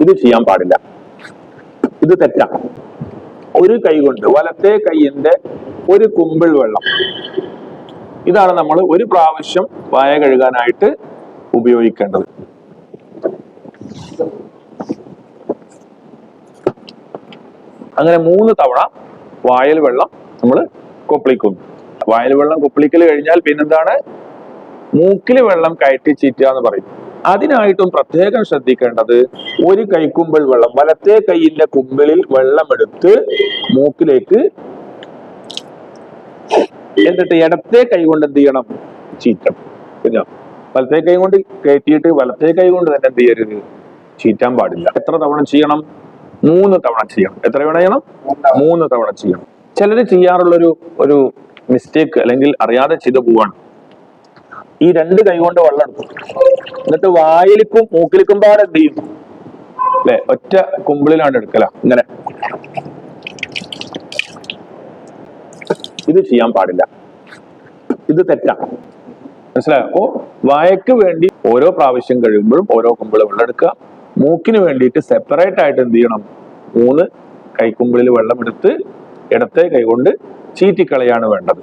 ഇത് ചെയ്യാൻ പാടില്ല. ഇത് തെറ്റാണ്. ഒരു കൈ കൊണ്ട് വലത്തെ കൈയിന്റെ ഒരു കുമ്പിൾ വെള്ളം, ഇതാണ് നമ്മൾ ഒരു പ്രാവശ്യം വായ കഴുകാനായിട്ട് ഉപയോഗിക്കേണ്ടത്. അങ്ങനെ 3 തവണ വായൽ വെള്ളം നമ്മൾ കൊപ്പളിക്കുന്നു. വായൽ വെള്ളം കൊപ്പളിക്കൽ കഴിഞ്ഞാൽ പിന്നെന്താണ്? മൂക്കിൽ വെള്ളം കയറ്റി ചീറ്റുക എന്ന് പറയും. അതിനായിട്ടും പ്രത്യേകം ശ്രദ്ധിക്കേണ്ടത്, ഒരു കൈക്കുമ്പിൾ വെള്ളം, വലത്തെ കൈയിന്റെ കുമ്പിളിൽ വെള്ളം എടുത്ത് മൂക്കിലേക്ക്, എന്നിട്ട് ഇടത്തെ കൈ കൊണ്ട് എന്ത് ചെയ്യണം? ചീറ്റണം. പിന്നെ വലത്തെ കൈ കൊണ്ട് കയറ്റിയിട്ട് വലത്തെ കൈ കൊണ്ട് തന്നെ എന്ത് ചെയ്യരുത്? ചീറ്റാൻ പാടില്ല. എത്ര തവണ ചെയ്യണം? 3 തവണ ചെയ്യണം. എത്ര തവണ ചെയ്യണം? 3 തവണ ചെയ്യണം. ചിലര് ചെയ്യാറുള്ളൊരു മിസ്റ്റേക്ക്, അല്ലെങ്കിൽ അറിയാതെ ചെയ്തു പോവാണ്. ഈ 2 കൈ കൊണ്ട് വെള്ളം എടുക്കും, എന്നിട്ട് വായിലിക്കും മൂക്കിലിക്കും പാടെ എന്ത് ചെയ്യും? അല്ലെ, ഒറ്റ കുമ്പിളിലാണ് എടുക്കല. ഇങ്ങനെ ഇത് ചെയ്യാൻ പാടില്ല. ഇത് തെറ്റാണ്. മനസ്സിലായോ? അപ്പോ വായക്ക് വേണ്ടി ഓരോ പ്രാവശ്യം കഴിയുമ്പോഴും ഓരോ കുമ്പിള് വെള്ളം എടുക്കുക. മൂക്കിന് വേണ്ടിയിട്ട് സെപ്പറേറ്റ് ആയിട്ട് എന്ത് ചെയ്യണം? 3 കൈക്കുമ്പിളിൽ വെള്ളം എടുത്ത് ഇടത്തെ കൈ കൊണ്ട് ചീറ്റിക്കളയാണ് വേണ്ടത്.